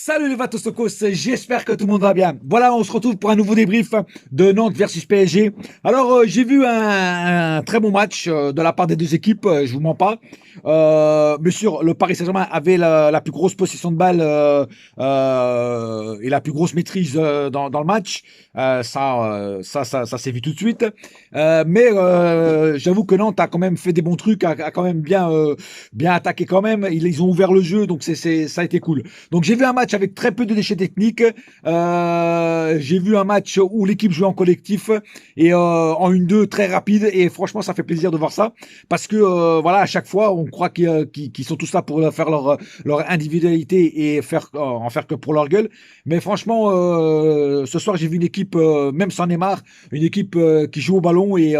Salut les Vatosokos, j'espère que tout le monde va bien. Voilà, on se retrouve pour un nouveau débrief de Nantes versus PSG. Alors, j'ai vu un très bon match de la part des deux équipes, je vous mens pas. Bien sûr, le Paris Saint-Germain avait la plus grosse possession de balle et la plus grosse maîtrise dans le match. Ça s'est vu tout de suite. Mais j'avoue que Nantes a quand même fait des bons trucs, a quand même bien attaqué quand même. Ils ont ouvert le jeu, donc ça a été cool. Donc j'ai vu un match avec très peu de déchets techniques. J'ai vu un match où l'équipe jouait en collectif et en 1-2 très rapide. Et franchement, ça fait plaisir de voir ça parce que voilà, à chaque fois, on croit qu'ils sont tous là pour faire leur individualité et en faire que pour leur gueule. Mais franchement, ce soir, j'ai vu une équipe, même sans Neymar, une équipe qui joue au ballon et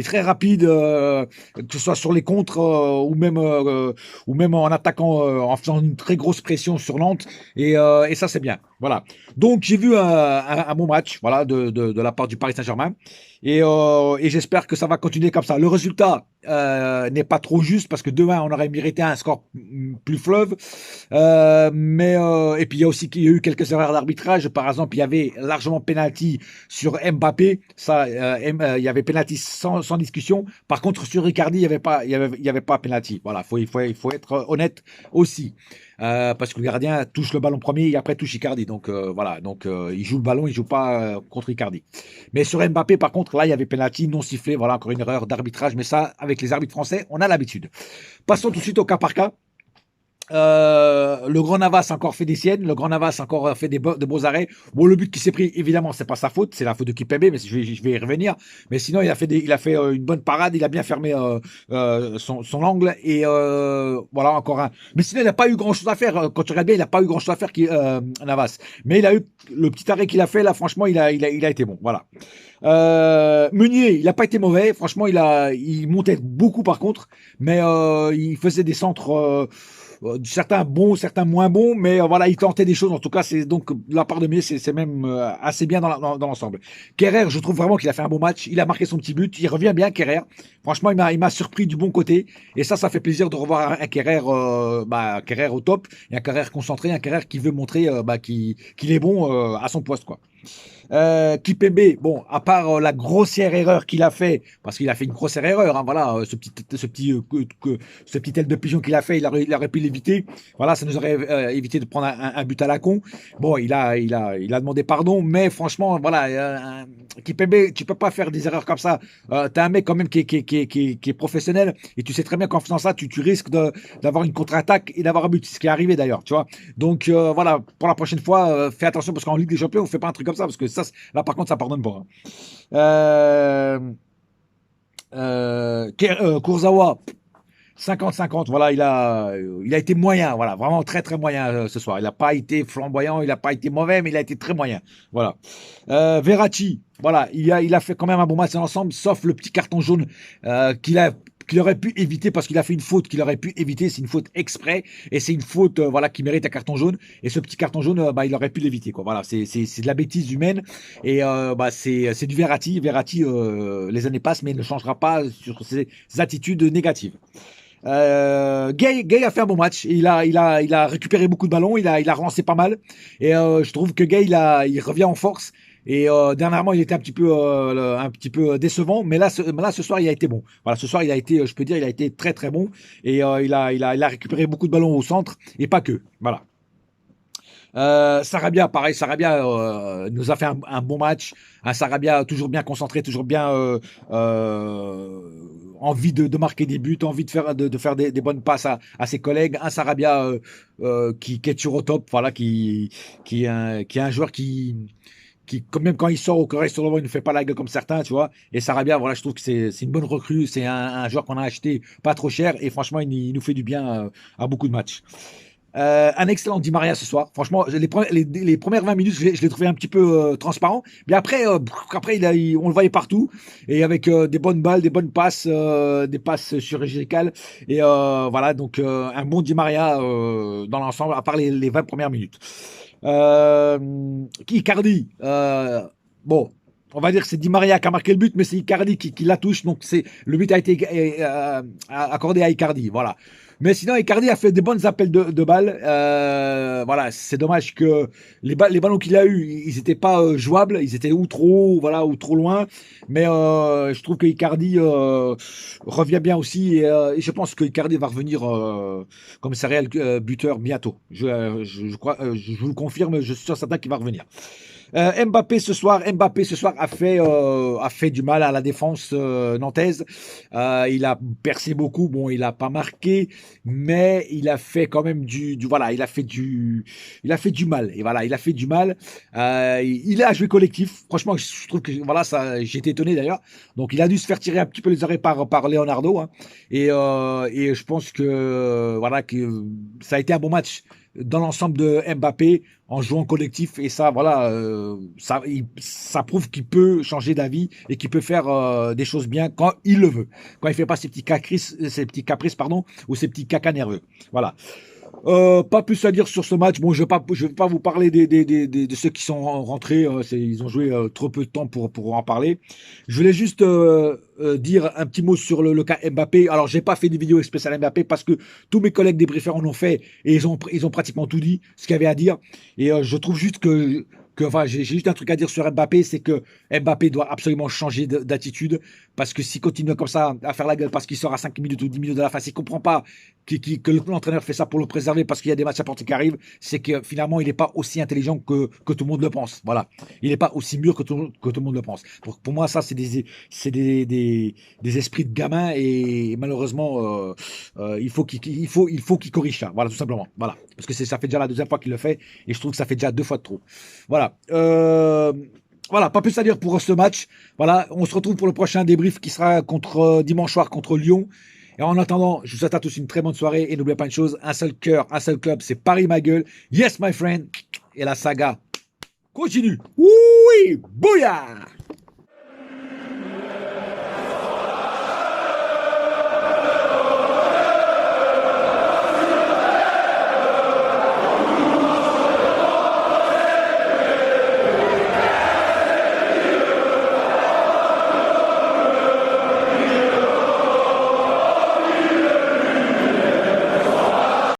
très rapide, que ce soit sur les contres ou même en attaquant, en faisant une très grosse pression sur Nantes. Et ça, c'est bien. Voilà. Donc, j'ai vu un bon match, voilà, de la part du Paris Saint-Germain. Et j'espère que ça va continuer comme ça. Le résultat n'est pas trop juste parce que 2-1, on aurait mérité un score plus fleuve. Et puis il y a eu quelques erreurs d'arbitrage. Par exemple, il y avait largement penalty sur Mbappé. Ça, il y avait penalty sans discussion. Par contre, sur Icardi, il y avait pas penalty. Voilà, il faut être honnête aussi. Parce que le gardien touche le ballon premier et après touche Icardi. Donc voilà, donc il joue le ballon, il joue pas contre Icardi. Mais sur Mbappé, par contre, là, il y avait penalty non sifflé. Voilà, encore une erreur d'arbitrage. Mais ça, avec les arbitres français, on a l'habitude. Passons tout de suite au cas par cas. Le Grand Navas a encore fait des siennes. Le Grand Navas a encore fait de beaux arrêts. Bon, le but qui s'est pris, évidemment, c'est pas sa faute, c'est la faute de Kipembe, mais je vais y revenir. Mais sinon, il a fait une bonne parade. Il a bien fermé son angle et voilà encore un. Mais sinon, il n'a pas eu grand chose à faire. Quand tu regardes bien, il n'a pas eu grand chose à faire, Navas. Mais il a eu le petit arrêt qu'il a fait là. Franchement, il a été bon. Voilà. Meunier, il n'a pas été mauvais. Franchement, il montait beaucoup par contre, mais il faisait des centres. Certains bons, certains moins bons, mais voilà, il tentait des choses. En tout cas, c'est donc la part de Meunier, c'est même assez bien dans l'ensemble. Kerrer, je trouve vraiment qu'il a fait un bon match. Il a marqué son petit but. Il revient bien, Kerrer. Franchement, il m'a surpris du bon côté. Et ça fait plaisir de revoir un Kerrer, Kerrer au top, et un Kerrer concentré, un Kerrer qui veut montrer qu'il est bon à son poste, quoi. Kipembe, bon, à part la grossière erreur qu'il a fait, parce qu'il a fait une grossière erreur, hein, voilà, ce petit aile de pigeon qu'il a fait, il aurait pu l'éviter. Voilà, ça nous aurait évité de prendre un but à la con. Bon, il a demandé pardon, mais franchement, voilà, Kipembe, tu peux pas faire des erreurs comme ça. T'as un mec quand même qui est professionnel, et tu sais très bien qu'en faisant ça, tu risques d'avoir une contre-attaque et d'avoir un but, c'est ce qui est arrivé d'ailleurs, tu vois. Donc voilà, pour la prochaine fois, fais attention parce qu'en Ligue des Champions, on fait pas un truc comme ça parce que ça, là par contre, ça pardonne pas. Hein. Kurzawa, 50-50, voilà, il a été moyen, voilà, vraiment très très moyen ce soir. Il n'a pas été flamboyant, il n'a pas été mauvais, mais il a été très moyen. Voilà. Verratti, voilà, il a fait quand même un bon match dans l'ensemble, sauf le petit carton jaune qu'il aurait pu éviter parce qu'il a fait une faute qu'il aurait pu éviter. C'est une faute exprès et c'est une faute voilà qui mérite un carton jaune. Et ce petit carton jaune, il aurait pu l'éviter quoi. Voilà, c'est de la bêtise humaine et c'est du Verratti. Verratti, les années passent mais il ne changera pas sur ses attitudes négatives. Gay a fait un bon match. Il a récupéré beaucoup de ballons. Il a relancé pas mal. Et je trouve que Gay il revient en force. Et dernièrement, il était un petit peu décevant, mais là, ce soir, il a été bon. Voilà, ce soir, il a été, je peux dire, il a été très très bon. Et il a récupéré beaucoup de ballons au centre et pas que. Voilà. Sarabia, pareil, Sarabia nous a fait un bon match. Un Sarabia toujours bien concentré, toujours bien envie de marquer des buts, envie de faire des bonnes passes à ses collègues. Un Sarabia qui est toujours au top, voilà, qui est un joueur qui, même quand il sort au Corée sur le banc, il ne fait pas la gueule comme certains, tu vois. Et Sarabia, voilà, je trouve que c'est une bonne recrue. C'est un joueur qu'on a acheté pas trop cher et franchement, il nous fait du bien à beaucoup de matchs. Un excellent Di Maria ce soir. Franchement, les premières 20 minutes, je l'ai trouvé un petit peu transparent. Mais après, on le voyait partout. Et avec des bonnes balles, des bonnes passes, des passes chirurgicales. Et voilà, donc un bon Di Maria dans l'ensemble, à part les 20 premières minutes. Icardi, bon, on va dire que c'est Di Maria qui a marqué le but, mais c'est Icardi qui la touche. Donc le but a été accordé à Icardi. Voilà. Mais sinon, Icardi a fait des bonnes appels de balles. Voilà, c'est dommage que les ballons qu'il a eu, ils n'étaient pas jouables, ils étaient ou trop haut, voilà, ou trop loin. Mais je trouve que Icardi revient bien aussi, et je pense que Icardi va revenir comme c'est réel buteur bientôt. Je crois, je vous le confirme, je suis sûr certain qu'il va revenir. Mbappé ce soir a fait du mal à la défense nantaise. Il a percé beaucoup. Bon, il a pas marqué, mais il a fait quand même voilà, il a fait du mal. Et voilà, il a fait du mal. Il a joué collectif. Franchement, je trouve que voilà, ça, j'ai été étonné d'ailleurs. Donc, il a dû se faire tirer un petit peu les oreilles par Leonardo. Hein. Et je pense que voilà que ça a été un bon match dans l'ensemble de Mbappé en jouant collectif et ça voilà ça prouve qu'il peut changer d'avis et qu'il peut faire des choses bien quand il le veut, quand il fait pas ses petits caprices pardon, ou ses petits cacas nerveux, voilà. Pas plus à dire sur ce match. Bon, je vais pas vous parler de ceux qui sont rentrés. Ils ont joué trop peu de temps pour en parler. Je voulais juste dire un petit mot sur le cas Mbappé. Alors, j'ai pas fait de vidéo spéciale Mbappé parce que tous mes collègues débriefeurs en ont fait et ils ont pratiquement tout dit, ce qu'il y avait à dire. Et je trouve juste enfin, j'ai juste un truc à dire sur Mbappé, c'est que Mbappé doit absolument changer d'attitude parce que s'il continue comme ça à faire la gueule parce qu'il sort à 5 minutes ou 10 minutes de la fin, s'il comprend pas que l'entraîneur fait ça pour le préserver parce qu'il y a des matchs importants qui arrivent, c'est que finalement il n'est pas aussi intelligent que tout le monde le pense. Voilà, il n'est pas aussi mûr que tout le monde le pense. Pour moi, ça c'est des esprits de gamin et malheureusement il faut qu'il corrige ça. Voilà, tout simplement. Voilà, parce que ça fait déjà la deuxième fois qu'il le fait et je trouve que ça fait déjà 2 fois de trop. Voilà. Voilà, pas plus à dire pour ce match. Voilà, on se retrouve pour le prochain débrief qui sera dimanche soir contre Lyon. Et en attendant, je vous souhaite à tous une très bonne soirée et n'oubliez pas une chose, un seul cœur, un seul club, c'est Paris ma gueule. Yes my friend. Et la saga continue. Oui, bouillard.